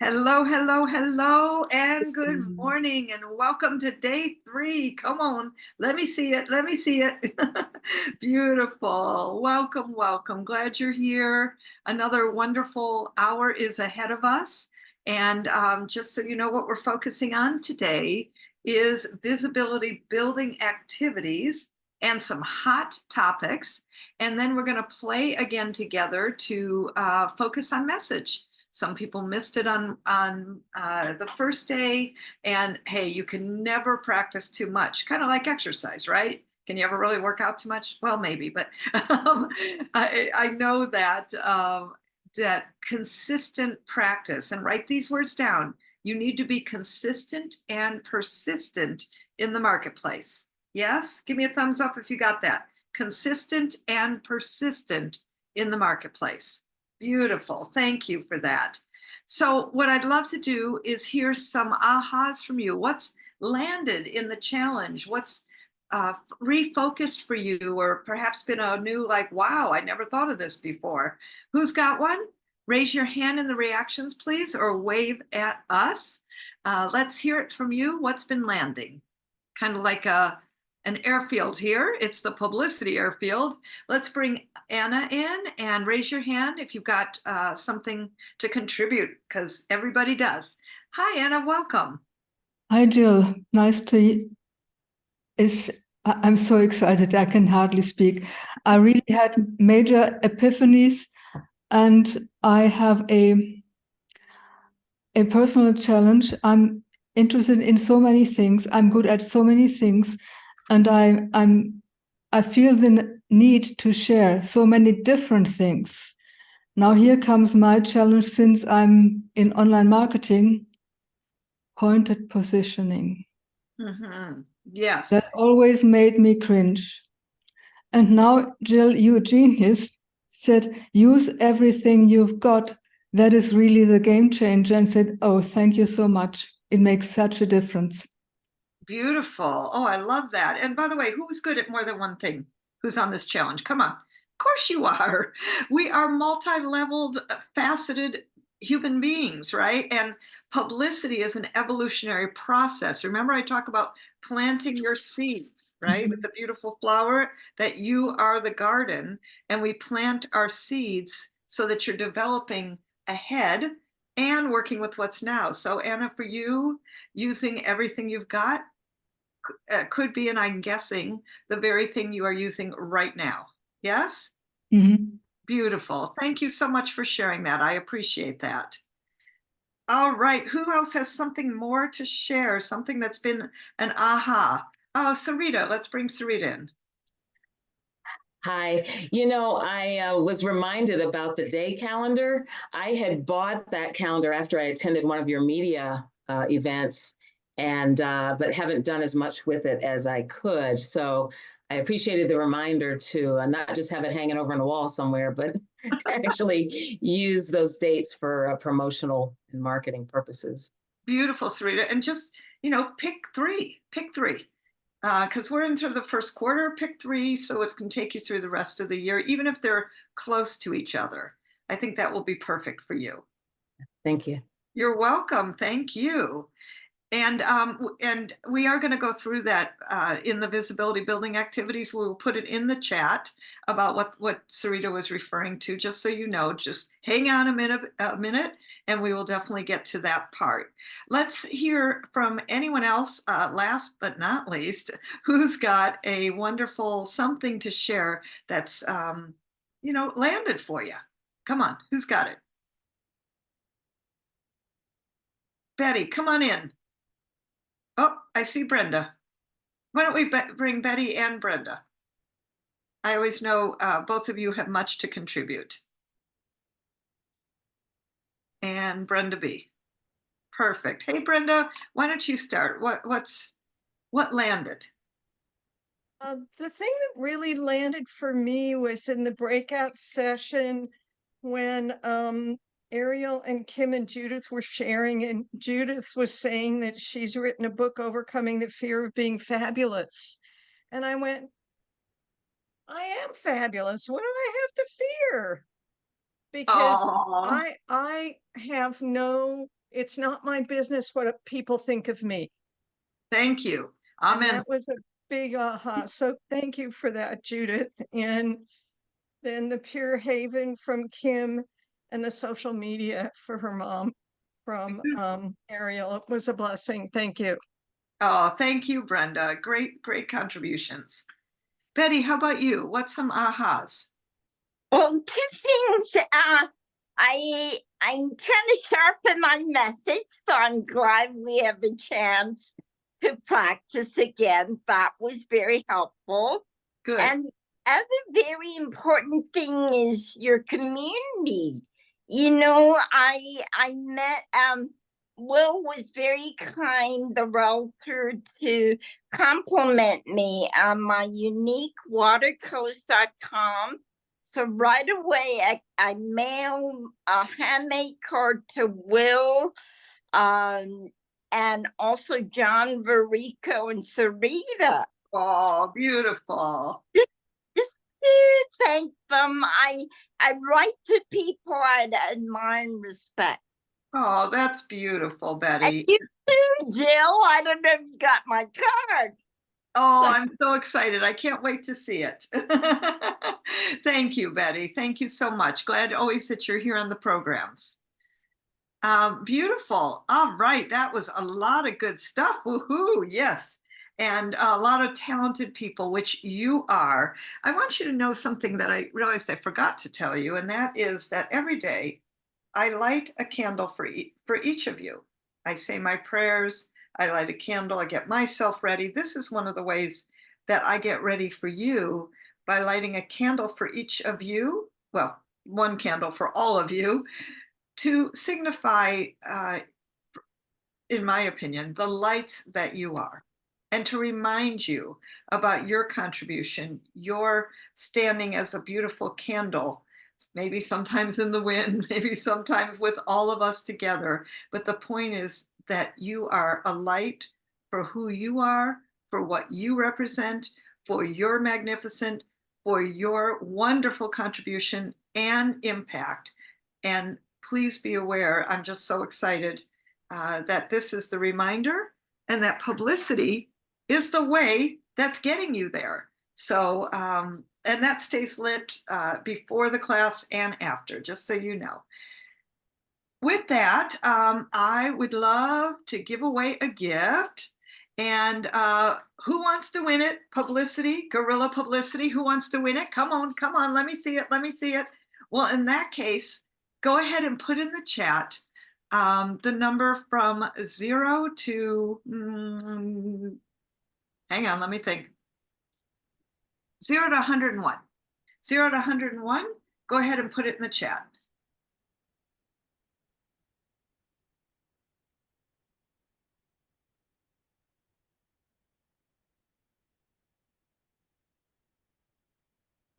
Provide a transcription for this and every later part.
Hello, hello, hello, and good Mm. morning, and welcome to day 3. Come on, let me see it. Let me see it. Beautiful. Welcome, welcome. Glad you're here. Another wonderful hour is ahead of us. And just so you know, what we're focusing on today is visibility building activities and some hot topics. And then we're going to play again together to focus on message. Some people missed it on the first day, and hey, you can never practice too much. Kind of like exercise, right? Can you ever really work out too much? Well, maybe, but I know that that consistent practice, and write these words down. You need to be consistent and persistent in the marketplace. Yes, give me a thumbs up if you got that. Consistent and persistent in the marketplace. Beautiful. Thank you for that. So, what I'd love to do is hear some ahas from you. What's landed in the challenge? What's refocused for you, or perhaps been a new, like, wow, I never thought of this before? Who's got one? Raise your hand in the reactions, please, or wave at us. Let's hear it from you. What's been landing? Kind of like an airfield here. It's the Publicity airfield. Let's bring Anna in and raise your hand if you've got something to contribute, because everybody does. Hi, Anna. Welcome. Hi, Jill. Nice to I'm so excited. I can hardly speak. I really had major epiphanies, and I have a personal challenge. I'm interested in so many things. I'm good at so many things, and I feel the need to share so many different things. Now here comes my challenge since I'm in online marketing, pointed positioning. Mm-hmm. Yes. That always made me cringe. And now, Jill, you genius, said, use everything you've got. That is really the game changer. And said, oh, thank you so much. It makes such a difference. Beautiful. Oh, I love that. And by the way, who's good at more than one thing? Who's on this challenge? Come on. Of course you are. We are multi-leveled, faceted human beings, right? And publicity is an evolutionary process. Remember, I talk about planting your seeds, right? With the beautiful flower, that you are the garden, and we plant our seeds so that you're developing ahead and working with what's now. So, Anna, for you, using everything you've got could be, and I'm guessing, the very thing you are using right now. Yes? Mhm. Beautiful. Thank you so much for sharing that. I appreciate that. All right. Who else has something more to share? Something that's been an aha. Oh, Sarita. Let's bring Sarita in. Hi. I was reminded about the day calendar. I had bought that calendar after I attended one of your media events, and but haven't done as much with it as I could. So I appreciated the reminder to not just have it hanging over on the wall somewhere, but to actually use those dates for promotional and marketing purposes. Beautiful, Sarita. And just, pick three. Pick three. Because we're into the first quarter, pick three so it can take you through the rest of the year, even if they're close to each other. I think that will be perfect for you. Thank you. You're welcome. Thank you. And we are going to go through that in the visibility building activities. We will put it in the chat about what Sarita was referring to, just so you know. Just hang on a minute, and we will definitely get to that part. Let's hear from anyone else, last but not least, who's got a wonderful something to share that's landed for you. Come on, who's got it? Betty, come on in. Oh, I see Brenda. Why don't we bring Betty and Brenda? I always know both of you have much to contribute. And Brenda B. Perfect. Hey, Brenda, why don't you start? What landed? The thing that really landed for me was in the breakout session when Ariel and Kim and Judith were sharing, and Judith was saying that she's written a book, Overcoming the Fear of Being Fabulous. And I went, I am fabulous. What do I have to fear? Because Oh, I have no it's not my business what people think of me. Thank you. And Amen. that was a big aha. So thank you for that, Judith. And then the Pure Haven from Kim, and the social media for her mom from Ariel. It was a blessing. Thank you. Oh, thank you, Brenda. Great, great contributions. Betty, how about you? What's some ahas? Well, two things. I'm trying to sharpen my message, so I'm glad we have a chance to practice again. That was very helpful. Good. And other very important thing is your community. You know, I met Will was very kind, the realtor, to compliment me on my unique watercolors.com. So right away, I mailed a handmade card to Will, and also John Verico and Sarita. Oh, beautiful. Just to thank them. I write to people I admire and respect. Oh, that's beautiful, Betty. And you too, Jill. I don't know if you got my card. Oh, I'm so excited. I can't wait to see it. Thank you, Betty. Thank you so much. Glad always that you're here on the programs. Beautiful. All right. That was a lot of good stuff. Woohoo. Yes. And a lot of talented people, which you are. I want you to know something that I realized I forgot to tell you, and that is that every day I light a candle for each of you. I say my prayers. I light a candle. I get myself ready. This is one of the ways that I get ready for you, by lighting a candle for each of you. Well, one candle for all of you, to signify, in my opinion, the lights that you are, and to remind you about your contribution, your standing as a beautiful candle, maybe sometimes in the wind, maybe sometimes with all of us together. But the point is that you are a light for who you are, for what you represent, for your magnificent, for your wonderful contribution and impact. And please be aware, I'm just so excited that this is the reminder, and that publicity is the way that's getting you there. So, and that stays lit before the class and after, just so you know. With that, I would love to give away a gift. And who wants to win it? Publicity, Guerrilla Publicity. Who wants to win it? Come on, come on. Let me see it. Let me see it. Well, in that case, go ahead and put in the chat the number from 0 to, hang on, let me think. 0 to 101. 0 to 101. Go ahead and put it in the chat.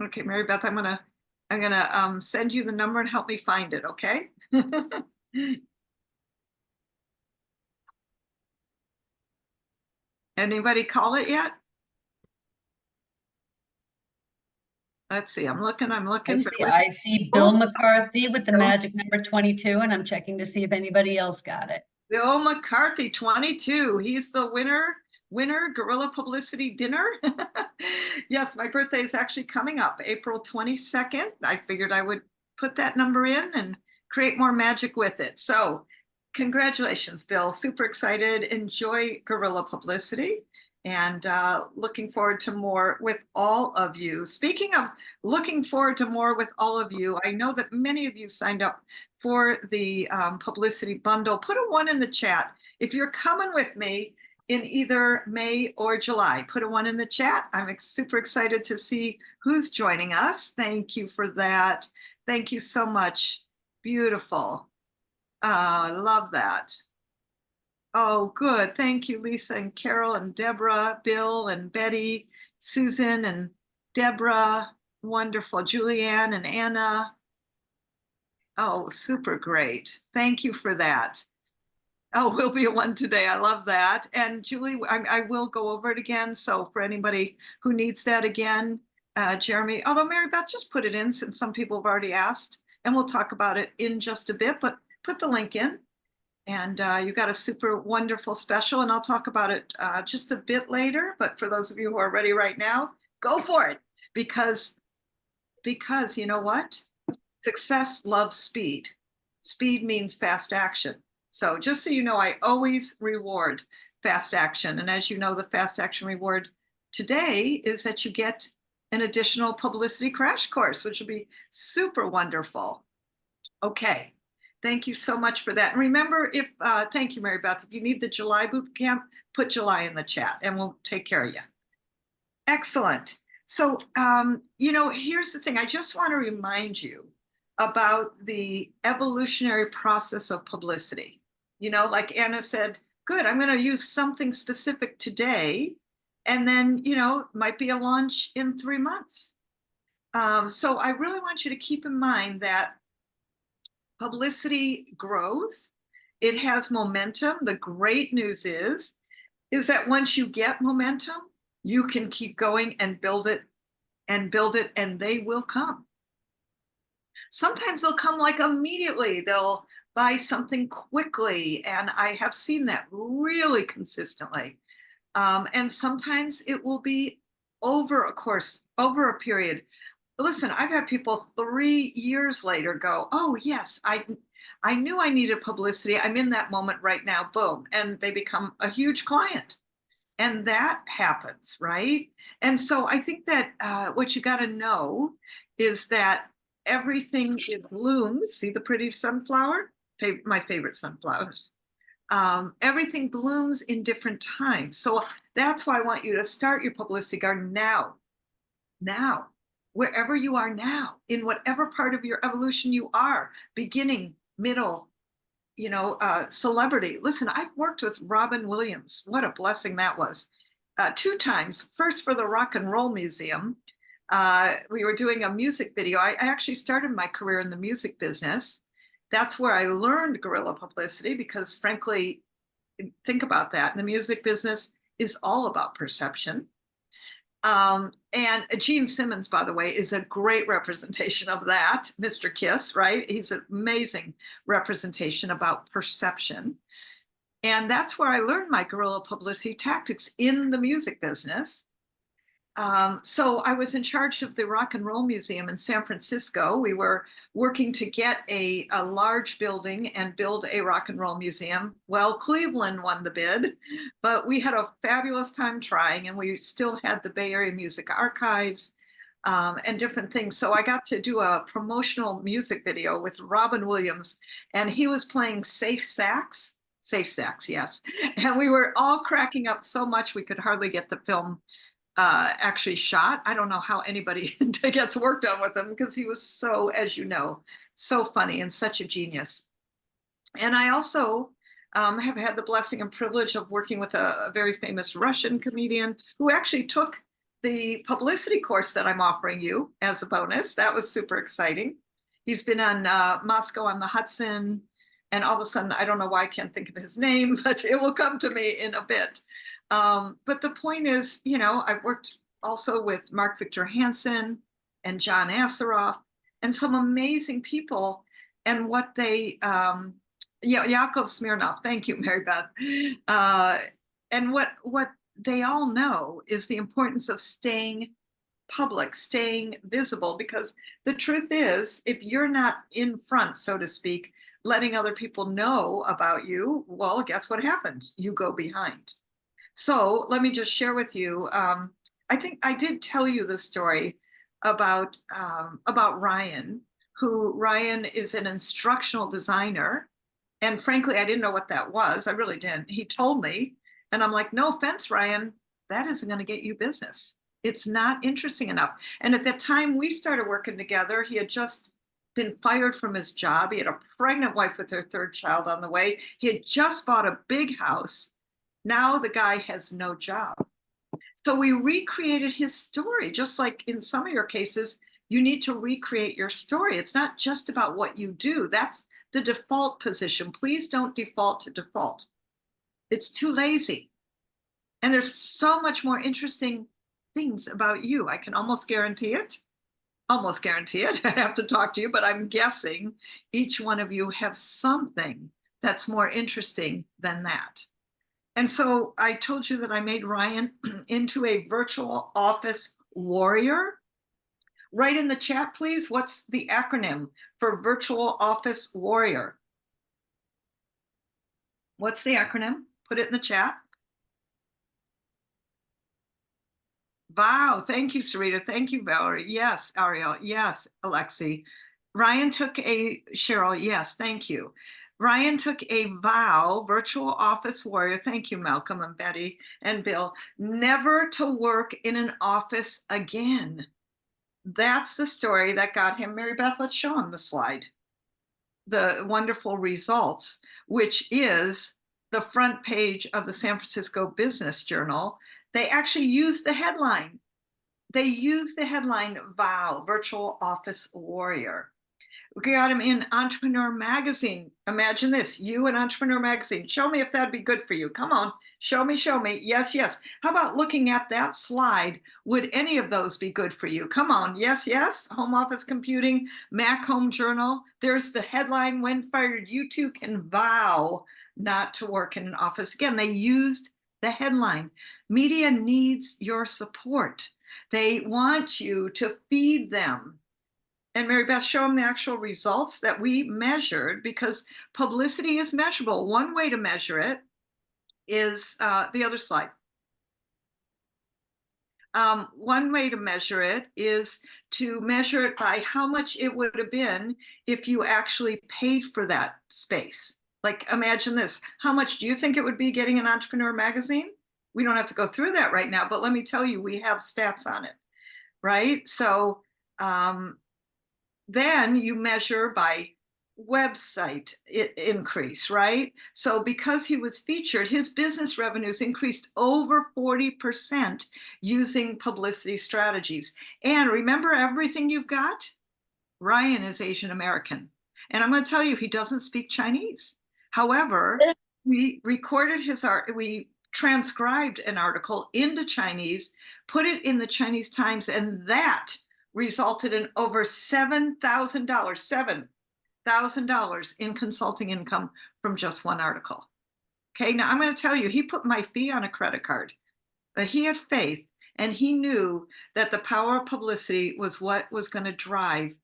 Okay, Mary Beth, I'm gonna send you the number and help me find it, okay? Anybody call it yet? Let's see, I'm looking. I see Bill McCarthy with the magic number 22, and I'm checking to see if anybody else got it. Bill McCarthy, 22. He's the winner, Guerrilla Publicity dinner. Yes, my birthday is actually coming up, April 22nd. I figured I would put that number in and create more magic with it. So congratulations, Bill. Super excited. Enjoy Guerrilla Publicity. And looking forward to more with all of you. Speaking of looking forward to more with all of you, I know that many of you signed up for the publicity bundle. Put a 1 in the chat if you're coming with me in either May or July. Put a 1 in the chat. I'm super excited to see who's joining us. Thank you for that. Thank you so much. Beautiful. I love that. Oh, good. Thank you, Lisa and Carol and Deborah, Bill and Betty, Susan and Deborah. Wonderful. Julianne and Anna. Oh, super great. Thank you for that. Oh, we'll be a 1 today. I love that. And Julie, I will go over it again. So for anybody who needs that again, Jeremy, although Mary Beth, just put it in since some people have already asked, and we'll talk about it in just a bit, but put the link in. And you got a super wonderful special, and I'll talk about it just a bit later. But for those of you who are ready right now, go for it, because you know what? Success loves speed. Speed means fast action. So just so you know, I always reward fast action. And as you know, the fast action reward today is that you get an additional publicity crash course, which will be super wonderful. Okay. Thank you so much for that. And remember, thank you, Mary Beth. If you need the July boot camp, put July in the chat and we'll take care of you. Excellent. So, here's the thing. I just want to remind you about the evolutionary process of publicity. Like Anna said, good, I'm going to use something specific today, and then, might be a launch in 3 months. So I really want you to keep in mind that publicity grows. It has momentum. The great news is that once you get momentum, you can keep going and build it, and they will come. Sometimes they'll come like immediately. They'll buy something quickly. And I have seen that really consistently. And sometimes it will be over a period. Listen, I've had people 3 years later go, oh, yes, I knew I needed publicity. I'm in that moment right now. Boom. And they become a huge client. And that happens, right? And so I think that what you got to know is that everything blooms. See the pretty sunflower? My favorite sunflowers. Everything blooms in different times. So that's why I want you to start your publicity garden now, wherever you are now, in whatever part of your evolution you are, beginning, middle, celebrity. Listen, I've worked with Robin Williams. What a blessing that was. 2 times. First for the Rock and Roll Museum. We were doing a music video. I actually started my career in the music business. That's where I learned guerrilla publicity because, frankly, think about that. The music business is all about perception. And Gene Simmons, by the way, is a great representation of that. Mr. Kiss, right? He's an amazing representation about perception. And that's where I learned my guerrilla publicity tactics in the music business. So I was in charge of the Rock and Roll Museum in San Francisco. We were working to get a large building and build a rock and roll museum. Well, Cleveland won the bid, but we had a fabulous time trying, and we still had the Bay Area Music Archives and different things. So I got to do a promotional music video with Robin Williams, and he was playing safe sax, yes. And we were all cracking up so much we could hardly get the film actually shot. I don't know how anybody gets work done with him because he was so, as you know, so funny and such a genius. And I also have had the blessing and privilege of working with a very famous Russian comedian who actually took the publicity course that I'm offering you as a bonus. That was super exciting. He's been on Moscow on the Hudson, and all of a sudden, I don't know why I can't think of his name, but it will come to me in a bit. But the point is, I've worked also with Mark Victor Hansen and John Asseroff and some amazing people, and what they, Yakov Smirnov, thank you, Mary Beth. And what they all know is the importance of staying public, staying visible, because the truth is, if you're not in front, so to speak, letting other people know about you, well, guess what happens? You go behind. So let me just share with you. I think I did tell you the story about Ryan, who Ryan is an instructional designer. And frankly, I didn't know what that was. I really didn't. He told me, and I'm like, no offense, Ryan, that isn't going to get you business. It's not interesting enough. And at that time we started working together, he had just been fired from his job. He had a pregnant wife with their 3rd child on the way. He had just bought a big house. Now the guy has no job. So we recreated his story, just like in some of your cases, you need to recreate your story. It's not just about what you do. That's the default position. Please don't default to default. It's too lazy. And there's so much more interesting things about you. I can almost guarantee it. I have to talk to you, but I'm guessing each one of you have something that's more interesting than that. And so I told you that I made Ryan into a virtual office warrior. Write in the chat, please. What's the acronym for virtual office warrior? What's the acronym? Put it in the chat. Wow. Thank you, Sarita. Thank you, Valerie. Yes, Ariel. Yes, Alexi. Ryan took a, Cheryl. Yes, thank you. Ryan took a vow, virtual office warrior. Thank you, Malcolm and Betty and Bill, never to work in an office again. That's the story that got him. Mary Beth, let's show him the slide. The wonderful results, which is the front page of the San Francisco Business Journal. They actually used the headline. They used the headline, vow, virtual office warrior. We got him in Entrepreneur Magazine. Imagine this, you in Entrepreneur Magazine. Show me if that'd be good for you. Come on, show me, show me. Yes, yes. How about looking at that slide? Would any of those be good for you? Come on, yes, yes. Home Office Computing, Mac Home Journal. There's the headline, when fired, you too can vow not to work in an office again. They used the headline. Media needs your support. They want you to feed them. And Mary Beth, show them the actual results that we measured, because publicity is measurable. One way to measure it is the other slide. One way to measure it is to measure it by how much it would have been if you actually paid for that space. Like, imagine this. How much do you think it would be getting an Entrepreneur Magazine? We don't have to go through that right now, but let me tell you, we have stats on it, right? So then you measure by website increase, right? So because he was featured, his business revenues increased over 40% using publicity strategies. And remember everything you've got? Ryan is Asian American. And I'm going to tell you, he doesn't speak Chinese. However, we recorded his art, we transcribed an article into Chinese, put it in the Chinese Times, and that resulted in over $7,000 in consulting income from just one article. Okay, now I'm going to tell you, he put my fee on a credit card, but he had faith and he knew that the power of publicity was what was going to drive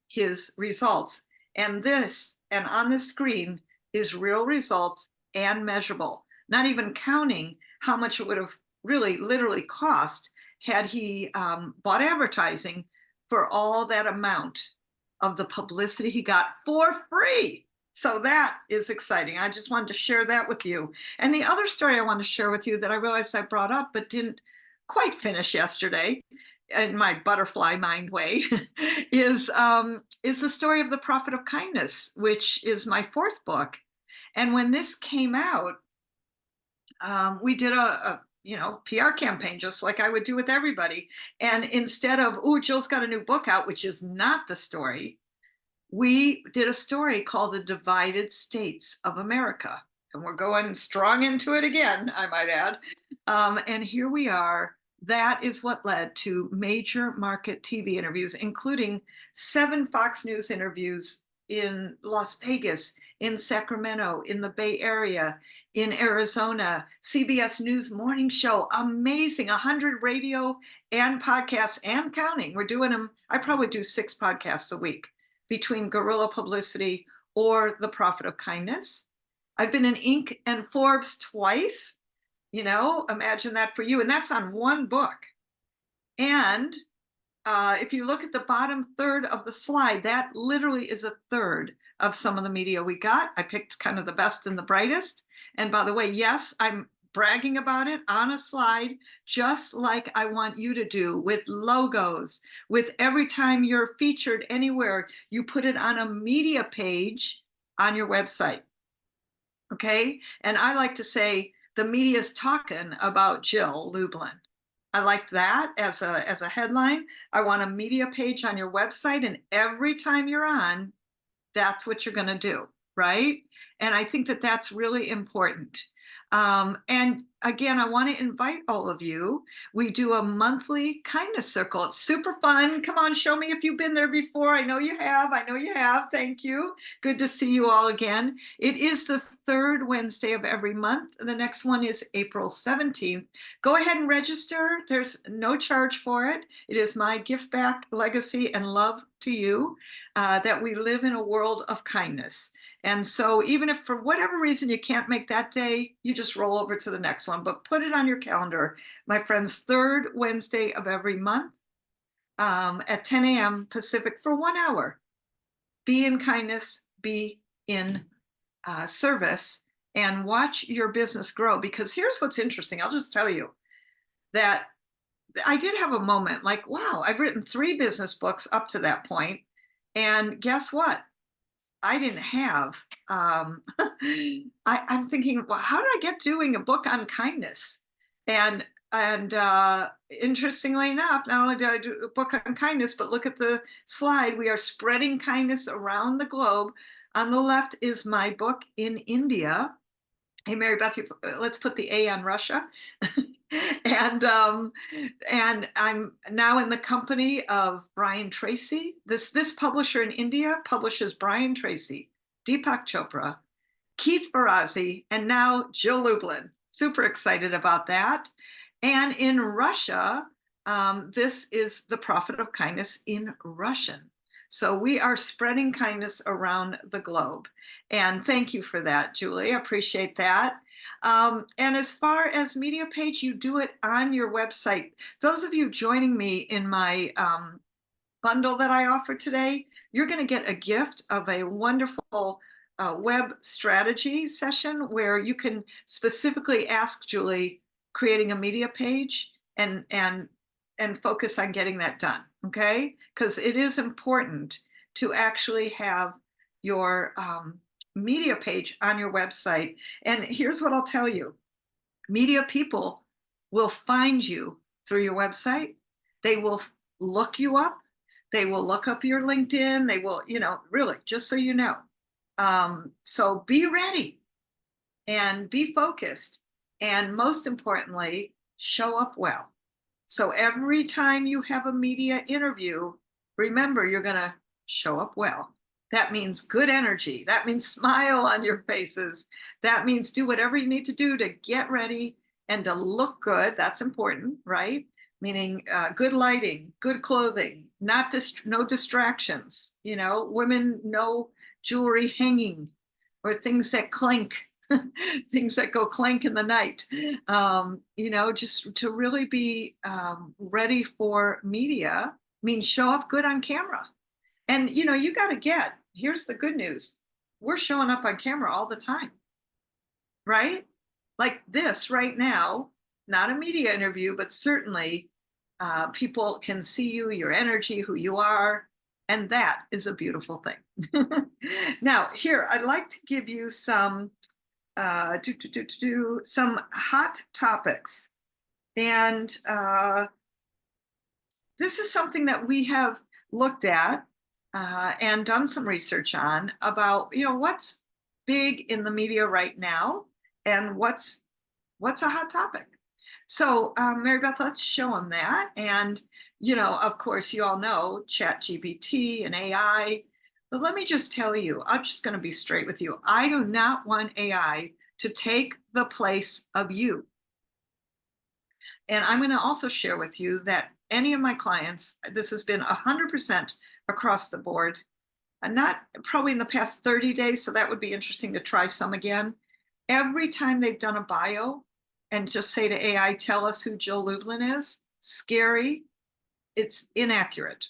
his results. And this, and on the screen, is real results and measurable, not even counting how much it would have really literally cost had he bought advertising for all that amount of the publicity he got for free. So that is exciting. I just wanted to share that with you. And the other story I want to share with you that I realized I brought up but didn't quite finish yesterday in my butterfly mind way is the story of The Prophet of Kindness, which is my fourth book. And when this came out, we did a PR campaign, just like I would do with everybody. And instead of, oh, Jill's got a new book out, which is not the story, we did a story called The Divided States of America. And we're going strong into it again, I might add. And here we are. That is what led to major market TV interviews, including 7 Fox News interviews in Las Vegas, in Sacramento, in the Bay Area, in Arizona, CBS News Morning Show, amazing, 100 radio and podcasts and counting. We're doing them, I probably do 6 podcasts a week between guerrilla publicity or The Prophet of Kindness. I've been in Inc. and Forbes twice, imagine that for you. And that's on one book. And if you look at the bottom third of the slide, that literally is a third of some of the media we got. I picked kind of the best and the brightest. And by the way, yes, I'm bragging about it on a slide, just like I want you to do with logos, with every time you're featured anywhere, you put it on a media page on your website. Okay. And I like to say the media's talking about Jill Lublin. I like that as a headline. I want a media page on your website, and every time you're on, that's what you're going to do, right? And I think that that's really important. And again, I want to invite all of you. We do a monthly kindness circle. It's super fun. Come on, show me if you've been there before. I know you have. I know you have. Thank you. Good to see you all again. It is the third Wednesday of every month. The next one is April 17th. Go ahead and register. There's no charge for it. It is my gift back, legacy, and love to you that we live in a world of kindness. And so even if for whatever reason you can't make that day, you just roll over to the next one, but put it on your calendar. My friends, third Wednesday of every month at 10 a.m. Pacific for 1 hour. Be in kindness, be in service, and watch your business grow. Because here's what's interesting. I'll just tell you that I did have a moment like, wow, I've written 3 business books up to that point. And guess what? I didn't have, I'm thinking, well, how did I get doing a book on kindness? And interestingly enough, not only did I do a book on kindness, but look at the slide. We are spreading kindness around the globe. On the left is my book in India. Hey, Mary Beth, let's put the A on Russia. And I'm now in the company of Brian Tracy. This publisher in India publishes Brian Tracy, Deepak Chopra, Keith Ferrazzi, and now Jill Lublin. Super excited about that. And in Russia, this is The Profit of Kindness in Russian. So we are spreading kindness around the globe. And thank you for that, Julie. I appreciate that. And as far as media page, you do it on your website. Those of you joining me in my bundle that I offer today, you're going to get a gift of a wonderful web strategy session where you can specifically ask Julie creating a media page and focus on getting that done. Okay, because it is important to actually have your media page on your website. And here's what I'll tell you. Media people will find you through your website. They will look you up. They will look up your LinkedIn. They will, really, just so you know. So be ready and be focused. And most importantly, show up well. So every time you have a media interview, remember you're going to show up well. That means good energy. That means smile on your faces. That means do whatever you need to do to get ready and to look good. That's important, right? Meaning good lighting, good clothing, no distractions. Women, no jewelry hanging or things that clink. Things that go clank in the night, just to really be ready for media means show up good on camera. And, you got to here's the good news. We're showing up on camera all the time, right? Like this right now, not a media interview, but certainly people can see you, your energy, who you are. And that is a beautiful thing. Now, here, I'd like to give you some some hot topics. And this is something that we have looked at and done some research on about, what's big in the media right now and what's a hot topic. So Mary Beth, let's show them that. And, of course, you all know ChatGPT and AI. But let me just tell you, I'm just going to be straight with you. I do not want AI to take the place of you. And I'm going to also share with you that any of my clients, this has been 100% across the board, and not probably in the past 30 days, so that would be interesting to try some again. Every time they've done a bio and just say to AI, tell us who Jill Lublin is, scary, it's inaccurate.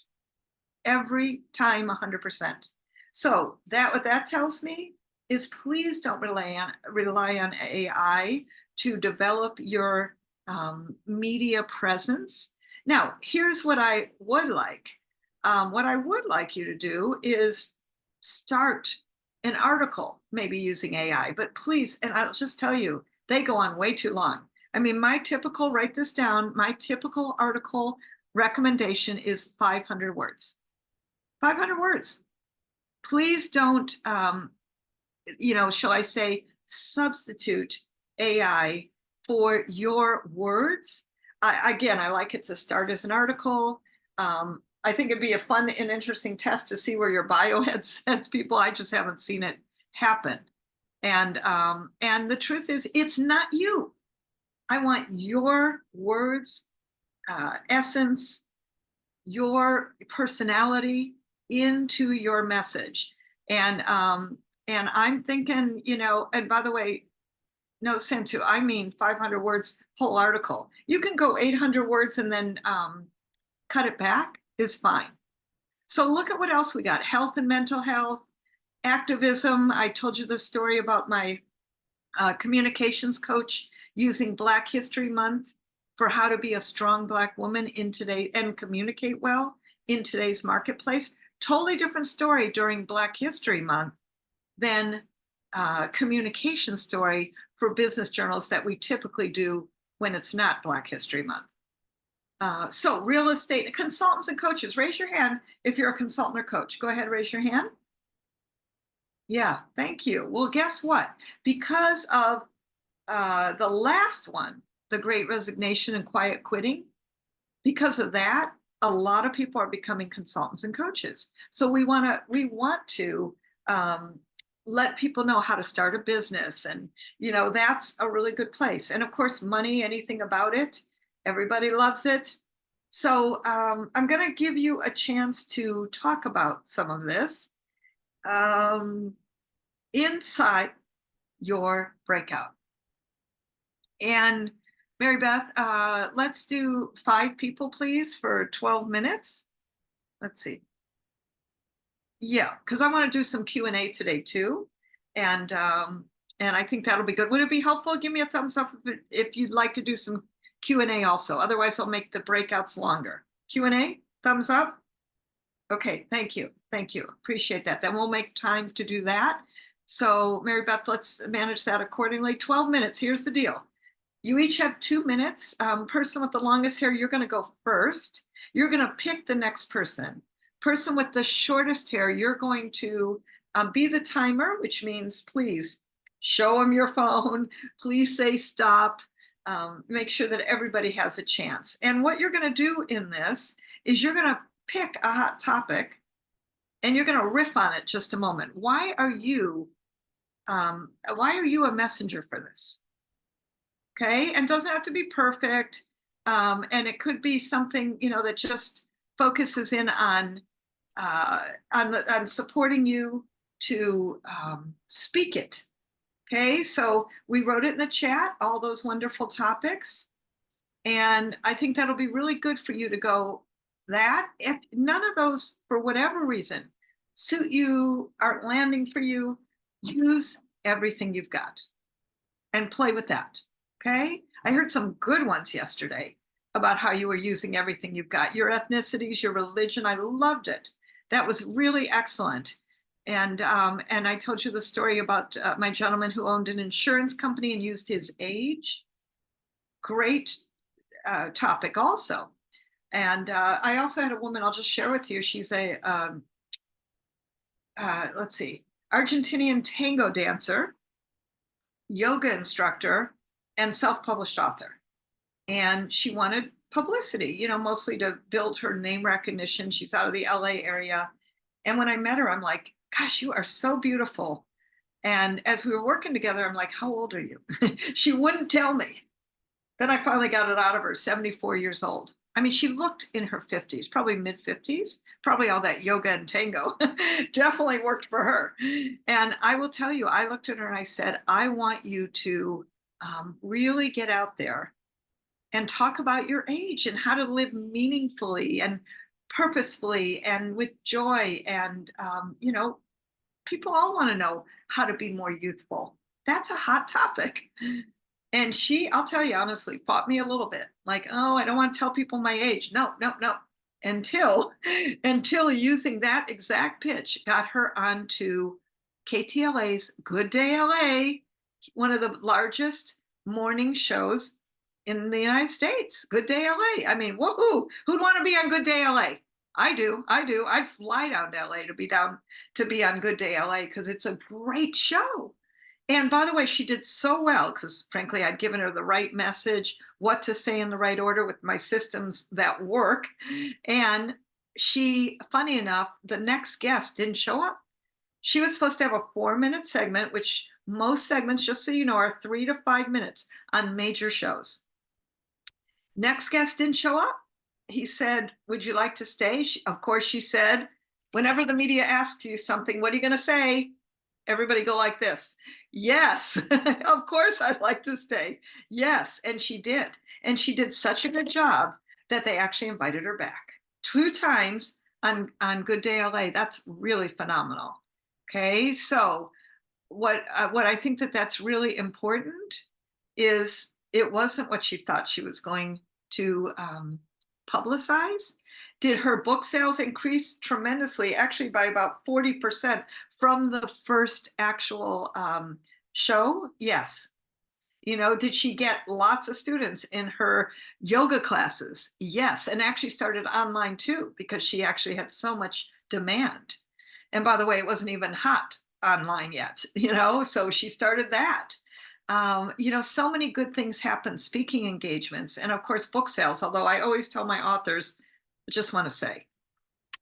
Every time 100%. So what that tells me is please don't rely on AI to develop your media presence. Now, here's what I would like. What I would like you to do is start an article, maybe using AI, but please, and I'll just tell you, they go on way too long. I mean, write this down, my typical article recommendation is 500 words. 500 words. Please don't, shall I say, substitute AI for your words. Again, I like it to start as an article. I think it'd be a fun and interesting test to see where your bio heads people. I just haven't seen it happen. And the truth is, it's not you. I want your words, essence, your personality into your message. And I'm thinking, and by the way, no sense to, I mean 500 words, whole article. You can go 800 words and then cut it back is fine. So look at what else we got. Health and mental health, activism. I told you the story about my communications coach using Black History Month for how to be a strong Black woman in today and communicate well in today's marketplace. Totally different story during Black History Month than communication story for business journals that we typically do when it's not Black History Month. So real estate consultants and coaches, raise your hand if you're a consultant or coach. Go ahead, raise your hand. Yeah, thank you. Well, guess what? Because of the last one, the Great Resignation and quiet quitting, because of that, a lot of people are becoming consultants and coaches. So we want to let people know how to start a business, and that's a really good place. And of course, money, anything about it, everybody loves it. So I'm going to give you a chance to talk about some of this inside your breakout. And Mary Beth, let's do 5 people, please, for 12 minutes. Let's see. Yeah, because I want to do some Q&A today too. And I think that'll be good. Would it be helpful? Give me a thumbs up if you'd like to do some Q&A also. Otherwise, I'll make the breakouts longer. Q&A, thumbs up. Okay, thank you. Thank you. Appreciate that. Then we'll make time to do that. So Mary Beth, let's manage that accordingly. 12 minutes. Here's the deal. You each have 2 minutes. Person with the longest hair, you're going to go first. You're going to pick the next person. Person with the shortest hair, you're going to be the timer, which means please show them your phone. Please say stop. Make sure that everybody has a chance. And what you're going to do in this is you're going to pick a hot topic and you're going to riff on it just a moment. Why are you a messenger for this? Okay, and doesn't have to be perfect. And it could be something, that just focuses in on supporting you to speak it. Okay, so we wrote it in the chat, all those wonderful topics. And I think that'll be really good for you to go that. If none of those, for whatever reason, suit you, aren't landing for you, use everything you've got and play with that. Okay, I heard some good ones yesterday about how you were using everything you've got, your ethnicities, your religion. I loved it. That was really excellent. And I told you the story about my gentleman who owned an insurance company and used his age. Great topic also. And I also had a woman, I'll just share with you. She's a, let's see, Argentinian tango dancer, yoga instructor, and self-published author. And she wanted publicity, mostly to build her name recognition. She's out of the LA area. And when I met her, I'm like, gosh, you are so beautiful. And as we were working together, I'm like, how old are you? She wouldn't tell me. Then I finally got it out of her, 74 years old. I mean, she looked in her 50s, probably mid 50s, probably all that yoga and tango definitely worked for her. And I will tell you, I looked at her and I said, I want you to really get out there and talk about your age and how to live meaningfully and purposefully and with joy. And, people all want to know how to be more youthful. That's a hot topic. And she, I'll tell you honestly, fought me a little bit. Like, oh, I don't want to tell people my age. No. Until using that exact pitch got her onto KTLA's Good Day LA, one of the largest morning shows in the United States. Good Day LA. I mean, woohoo! Who'd want to be on Good Day LA? I do. I'd fly down to LA to be on Good Day LA because it's a great show. And by the way, she did so well because frankly, I'd given her the right message, what to say in the right order with my systems that work. And she, funny enough, the next guest didn't show up. She was supposed to have a 4-minute segment, which most segments, just so you know, are 3 to 5 minutes on major shows. Next guest didn't show up. He said, would you like to stay? Of course, she said, whenever the media asks you something, what are you going to say? Everybody go like this. Yes, of course I'd like to stay. Yes, and she did. And she did such a good job that they actually invited her back 2 times on Good Day LA. That's really phenomenal. Okay, so what I think that's really important is it wasn't what she thought she was going to publicize. Did her book sales increase tremendously, actually by about 40% from the first actual show? Yes. You know, did she get lots of students in her yoga classes? Yes, and actually started online too, because she actually had so much demand. And by the way, it wasn't even hot online yet, you know, so she started that. You know, so many good things happen, speaking engagements, and of course, book sales. Although I always tell my authors, I just want to say,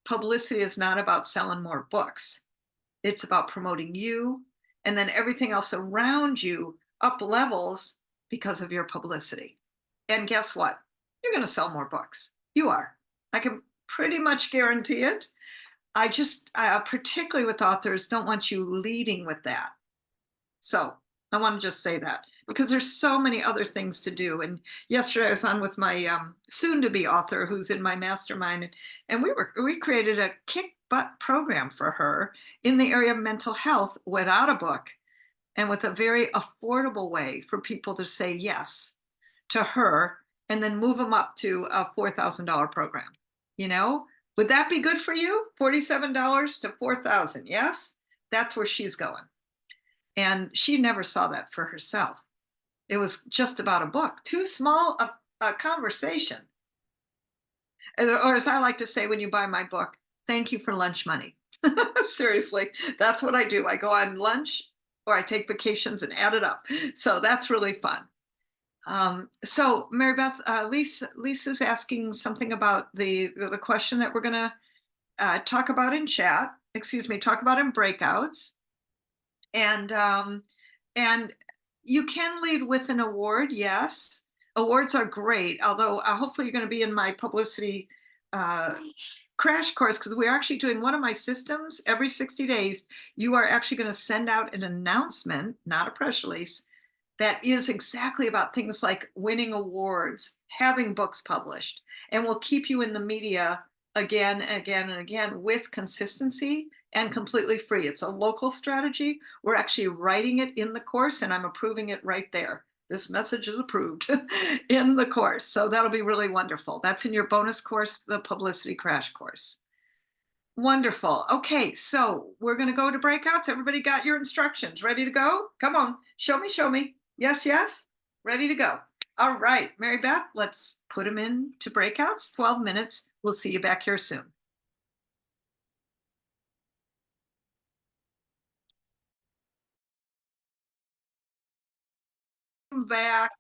publicity is not about selling more books. It's about promoting you, and then everything else around you up levels because of your publicity. And guess what? You're going to sell more books. You are. I can pretty much guarantee it. I just, particularly with authors, don't want you leading with that. So I want to just say that because there's so many other things to do. And yesterday I was on with my soon-to-be author who's in my mastermind, and we created a kick butt program for her in the area of mental health without a book and with a very affordable way for people to say yes to her and then move them up to a $4,000 program. You know, would that be good for you? $47 to $4,000. Yes, that's where she's going. And she never saw that for herself. It was just about a book, too small a conversation. Or as I like to say, when you buy my book, thank you for lunch money. Seriously, that's what I do. I go on lunch or I take vacations and add it up. So that's really fun. So Mary Beth, Lisa's asking something about the question that we're going to talk about in chat, talk about in breakouts. And you can lead with an award. Yes, awards are great. Although hopefully you're going to be in my publicity crash course, because we're actually doing one of my systems every 60 days. You are actually going to send out an announcement, not a press release, that is exactly about things like winning awards, having books published, and we'll keep you in the media again and again and again with consistency and completely free. It's a local strategy. We're actually writing it in the course, and I'm approving it right there. This message is approved in the course. So that'll be really wonderful. That's in your bonus course, the Publicity Crash Course. Wonderful. Okay, so we're going to go to breakouts. Everybody got your instructions? Ready to go? Come on, show me, show me. Yes, yes, ready to go. All right, Mary Beth, let's put them into breakouts, 12 minutes. We'll see you back here soon. Back.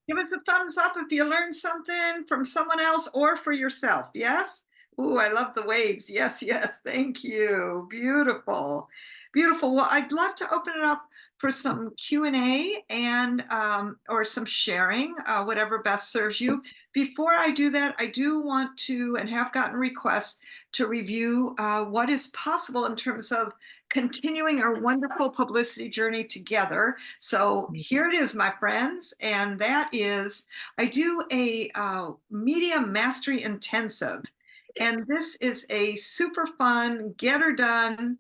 Give us a thumbs up if you learned something from someone else or for yourself. Yes? Ooh, I love the waves. Yes, yes. Thank you. Beautiful. Beautiful. Well, I'd love to open it up for some Q&A and or some sharing, whatever best serves you. Before I do that, I do want to, and have gotten requests to review what is possible in terms of continuing our wonderful publicity journey together. So here it is, my friends, and that is, I do a media mastery intensive, and this is a super fun, get her done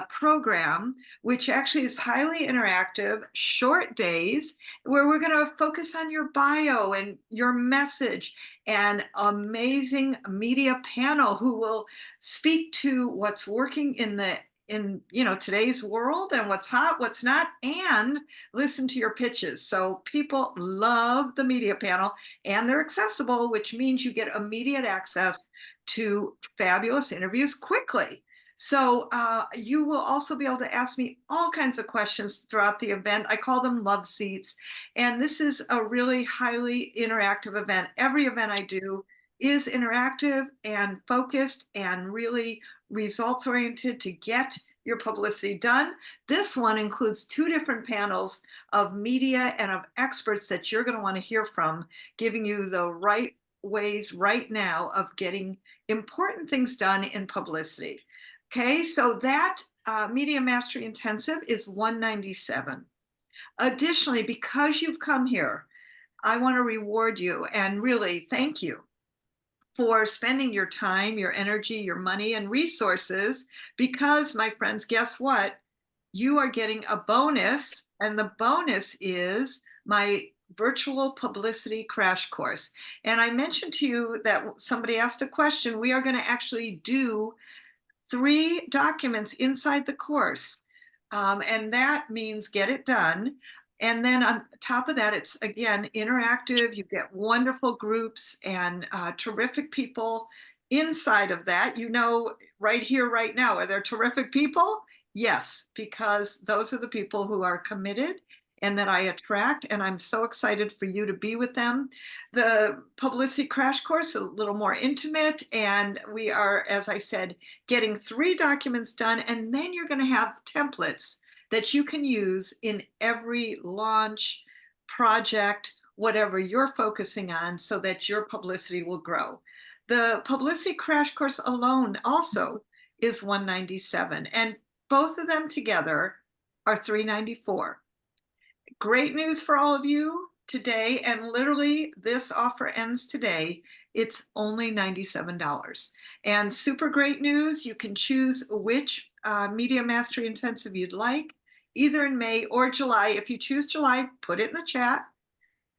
program, which actually is highly interactive, short days, where we're going to focus on your bio and your message, and amazing media panel who will speak to what's working in today's world and what's hot, what's not, and listen to your pitches. So people love the media panel, and they're accessible, which means you get immediate access to fabulous interviews quickly. So you will also be able to ask me all kinds of questions throughout the event. I call them love seats. And this is a really highly interactive event. Every event I do is interactive and focused and really results oriented to get your publicity done. This one includes 2 different panels of media and of experts that you're going to want to hear from, giving you the right ways right now of getting important things done in publicity. Okay, so that Media Mastery Intensive is $197. Additionally, because you've come here, I want to reward you and really thank you for spending your time, your energy, your money, and resources. Because, my friends, guess what? You are getting a bonus, and the bonus is my virtual publicity crash course. And I mentioned to you that somebody asked a question. We are going to actually do 3 documents inside the course. And that means get it done. And then on top of that, it's again interactive. You get wonderful groups and terrific people inside of that. You know, right here, right now, are there terrific people? Yes, because those are the people who are committed and that I attract. And I'm so excited for you to be with them. The publicity crash course, a little more intimate. And we are, as I said, getting 3 documents done. And then you're going to have templates that you can use in every launch, project, whatever you're focusing on, so that your publicity will grow. The publicity crash course alone also is $197, and both of them together are $394. Great news for all of you today, and literally this offer ends today. It's only $97. And super great news, you can choose which Media Mastery Intensive you'd like, either in May or July. If you choose July, put it in the chat.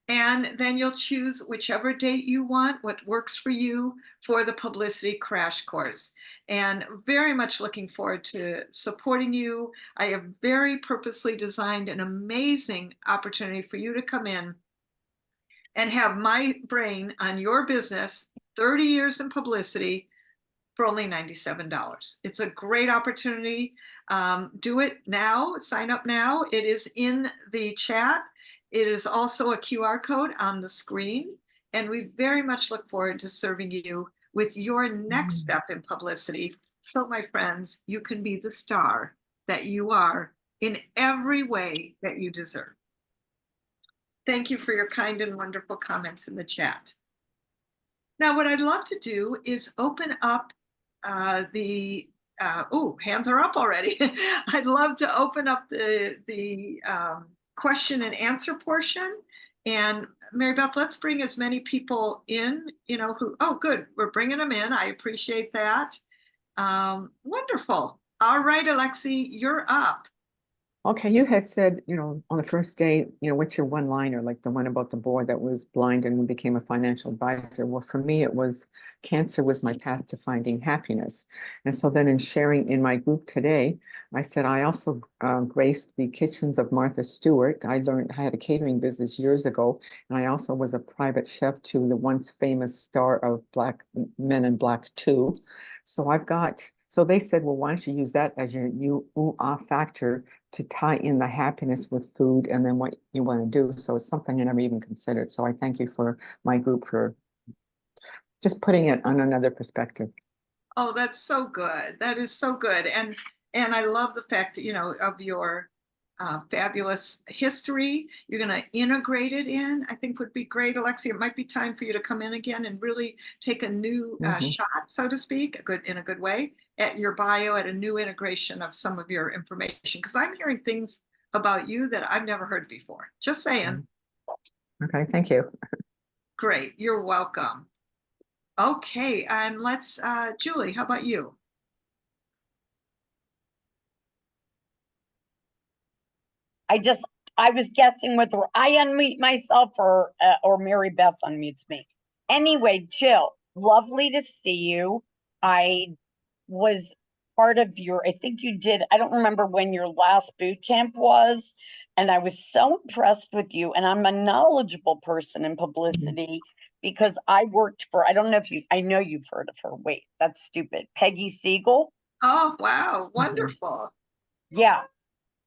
And then you'll choose whichever date you want, what works for you for the publicity crash course. And very much looking forward to supporting you. I have very purposely designed an amazing opportunity for you to come in and have my brain on your business, 30 years in publicity, for only $97. It's a great opportunity. Do it now, sign up now. It is in the chat. It is also a QR code on the screen. And we very much look forward to serving you with your next step in publicity. So my friends, you can be the star that you are in every way that you deserve. Thank you for your kind and wonderful comments in the chat. Now, what I'd love to do is open up hands are up already. I'd love to open up the question and answer portion. And Mary Beth, let's bring as many people in, good, we're bringing them in. I appreciate that. Wonderful. All right, Alexi, you're up. Okay, you had said, on the first day, what's your one-liner, like the one about the boy that was blind and became a financial advisor? Well, for me, it was cancer was my path to finding happiness. And so then in sharing in my group today, I said, I also graced the kitchens of Martha Stewart. I had a catering business years ago, and I also was a private chef to the once famous star of Black Men in Black 2. So they said, well, why don't you use that as your new ooh-ah factor to tie in the happiness with food and then what you want to do. So it's something I never even considered. So I thank you for my group for just putting it on another perspective. Oh, that's so good. That is so good. And I love the fact, of your fabulous history. You're going to integrate it in, I think would be great. Alexia, it might be time for you to come in again and really take a new shot, so to speak, in a good way, at your bio, at a new integration of some of your information. Because I'm hearing things about you that I've never heard before. Just saying. Okay, thank you. Great. You're welcome. Okay, and let's, Julie, how about you? I was guessing whether I unmute myself or Mary Beth unmutes me. Anyway, Jill, lovely to see you. I was part of I think you did, I don't remember when your last boot camp was, and I was so impressed with you. And I'm a knowledgeable person in publicity because I worked for, I don't know if I know you've heard of her. Wait, that's stupid. Peggy Siegel. Oh, wow, wonderful. Yeah.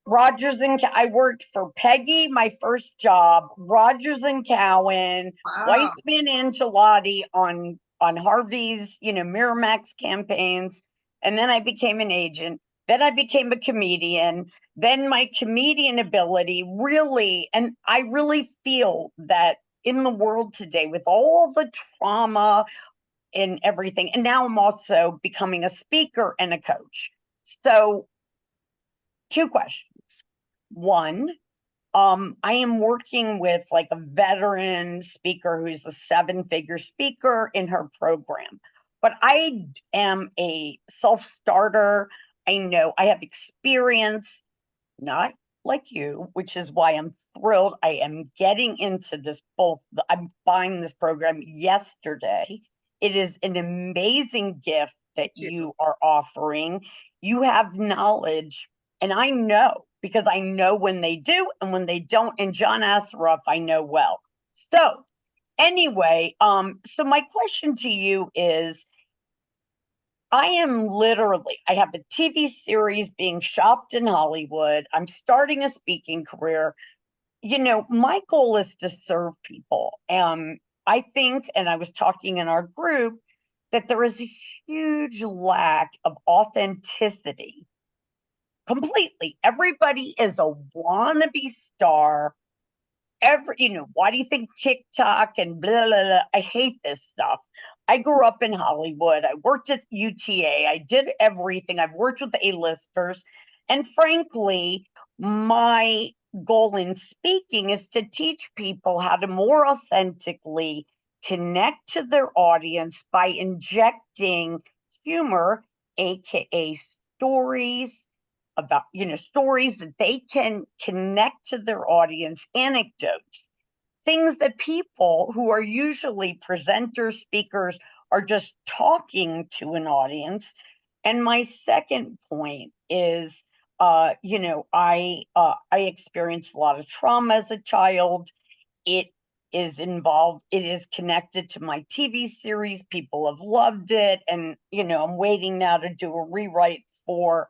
Rogers and I worked for Peggy, my first job, Rogers and Cowan, Wow. Weissman and Gelati on Harvey's, Miramax campaigns. And then I became an agent. Then I became a comedian. Then my comedian ability really, and I really feel that in the world today, with all the trauma and everything, and now I'm also becoming a speaker and a coach. So, two questions. One, I am working with like a veteran speaker who's a 7-figure speaker in her program, but I am a self-starter. I know I have experience, not like you, which is why I'm thrilled. I am getting into this I'm buying this program yesterday. It is an amazing gift that you are offering. You have knowledge, and I know because I know when they do and when they don't. And John Asseroff, I know well. So anyway, so my question to you is, I have a TV series being shopped in Hollywood. I'm starting a speaking career. My goal is to serve people. I think, and I was talking in our group, that there is a huge lack of authenticity. Completely. Everybody is a wannabe star. Why do you think TikTok and blah, blah, blah? I hate this stuff. I grew up in Hollywood. I worked at UTA. I did everything. I've worked with A-listers. And frankly, my goal in speaking is to teach people how to more authentically connect to their audience by injecting humor, AKA stories, about stories that they can connect to their audience, anecdotes, things that people who are usually presenters, speakers, are just talking to an audience. And my second point is, I experienced a lot of trauma as a child. It is connected to my TV series. People have loved it, and I'm waiting now to do a rewrite for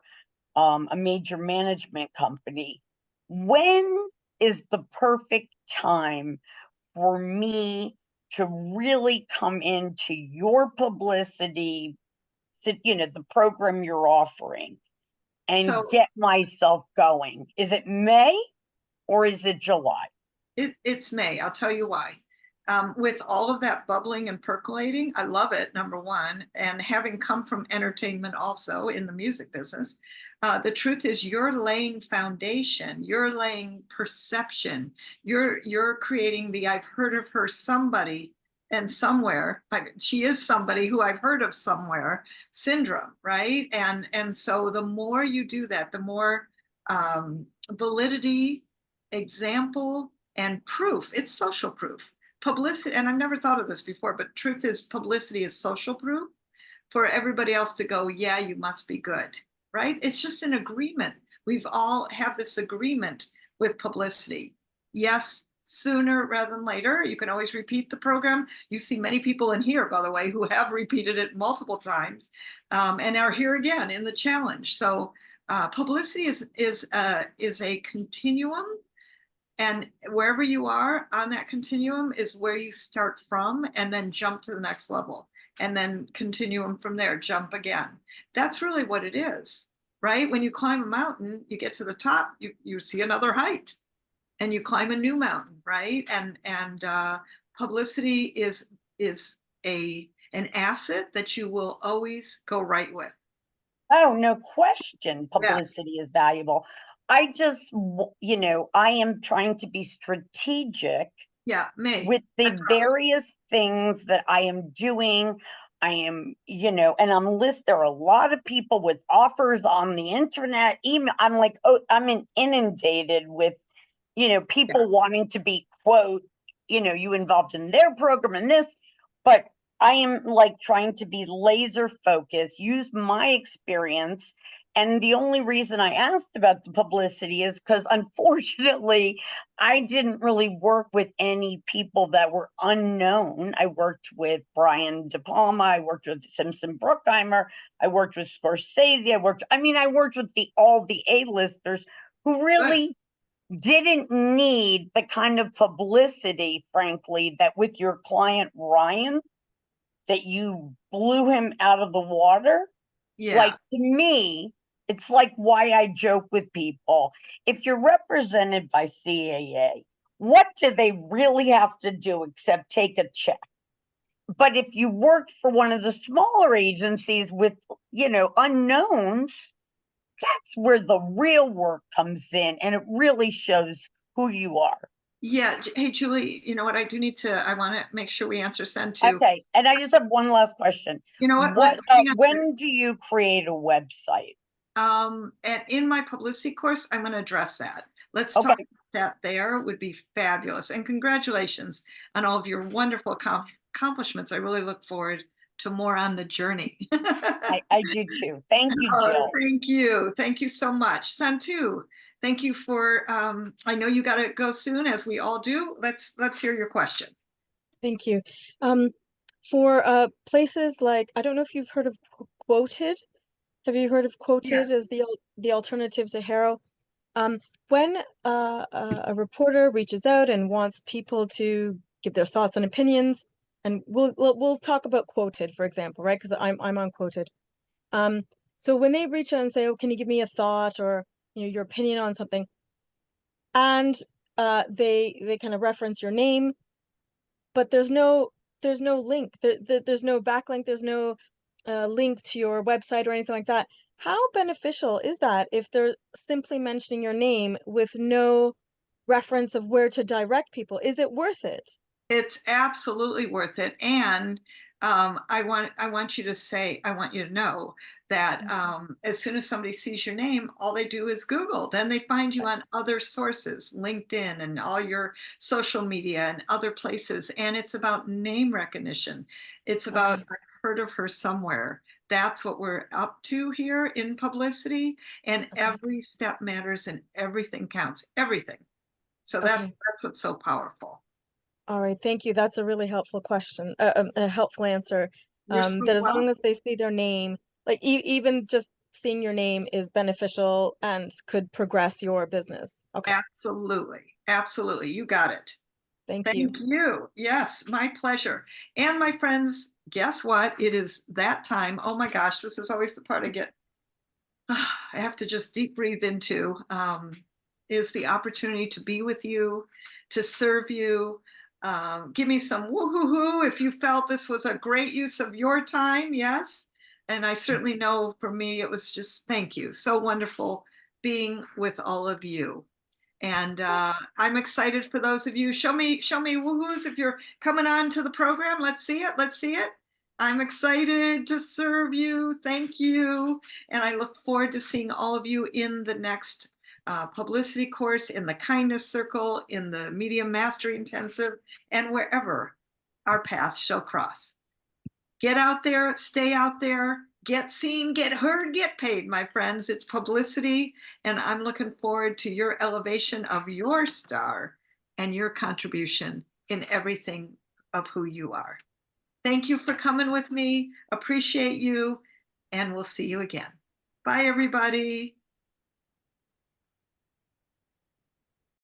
a major management company. When is the perfect time for me to really come into your publicity, the program you're offering, and So get myself going? Is it May or is it July? it's May. I'll tell you why. With all of that bubbling and percolating, I love it, number one. And having come from entertainment also in the music business, the truth is you're laying foundation, you're laying perception, you're creating the I've heard of her somebody and somewhere. She is somebody who I've heard of somewhere syndrome, right? And so the more you do that, the more validity, example, and proof. It's social proof. Publicity, and I've never thought of this before, but truth is publicity is social proof for everybody else to go, yeah, you must be good, right? It's just an agreement. We've all have this agreement with publicity. Yes, sooner rather than later. You can always repeat the program. You see many people in here, by the way, who have repeated it multiple times and are here again in the challenge. So publicity is a continuum. And wherever you are on that continuum is where you start from, and then jump to the next level, and then continuum from there, jump again. That's really what it is, right? When you climb a mountain, you get to the top, you see another height, and you climb a new mountain, right? And publicity is an asset that you will always go right with. Oh, no question. Yes. Publicity is valuable. I just, I am trying to be strategic Yeah, me. with the various things that I am doing. I am, and there are a lot of people with offers on the internet, email. I'm like, oh, I'm inundated with, people wanting to be, quote, you involved in their program and this, but I am like trying to be laser focused, use my experience, And the only reason I asked about the publicity is because unfortunately, I didn't really work with any people that were unknown. I worked with Brian De Palma, I worked with Simpson Bruckheimer, I worked with Scorsese, I worked with all the A-listers who really didn't need the kind of publicity, frankly, that with your client Ryan, that you blew him out of the water. Yeah. Like, to me, it's like why I joke with people. If you're represented by CAA, what do they really have to do except take a check? But if you work for one of the smaller agencies with, unknowns, that's where the real work comes in, and it really shows who you are. Yeah. Hey, Julie, you know what? I want to make sure we answer send to. Okay, and I just have one last question. You know what? Hang on. When do you create a website? And in my publicity course, I'm going to address that. Let's talk about that there. It would be fabulous. And congratulations on all of your wonderful accomplishments. I really look forward to more on the journey. I do too. Thank you, Jill. Thank you. Thank you so much. Santu, thank you for, I know you got to go soon, as we all do. Let's hear your question. Thank you. For places like, I don't know if you've heard of Quoted. Have you heard of Quoted as the alternative to Harrow? When a reporter reaches out and wants people to give their thoughts and opinions, and we'll talk about Quoted, for example, right? Because I'm on Quoted. So when they reach out and say, "Oh, can you give me a thought or your opinion on something?" and they kind of reference your name, but there's no link. There's no backlink. There's no link to your website or anything like that. How beneficial is that if they're simply mentioning your name with no reference of where to direct people? Is it worth it? It's absolutely worth it. And I want you to know that as soon as somebody sees your name, all they do is Google. Then they find you on other sources, LinkedIn and all your social media and other places. And it's about name recognition. It's about, I've heard of her somewhere. That's what we're up to here in publicity. And every step matters and everything counts, everything. So that's what's so powerful. All right, thank you. That's a really helpful question, a helpful answer. That as long as they see their name, like even just seeing your name is beneficial and could progress your business. Okay. Absolutely. Absolutely. You got it. Thank you. Thank you. Yes, my pleasure. And my friends, guess what? It is that time. Oh my gosh, this is always the part I have to just deep breathe into, is the opportunity to be with you, to serve you. Give me some woo-hoo-hoo if you felt this was a great use of your time. Yes. And I certainly know for me, it was just, thank you. So wonderful being with all of you. And I'm excited for those of you. Show me woohoos if you're coming on to the program. Let's see it. Let's see it. I'm excited to serve you. Thank you. And I look forward to seeing all of you in the next publicity course, in the kindness circle, in the media mastery intensive, and wherever our paths shall cross. Get out there, stay out there, get seen, get heard, get paid, my friends. It's publicity, and I'm looking forward to your elevation of your star and your contribution in everything of who you are. Thank you for coming with me. Appreciate you, and we'll see you again. Bye, everybody.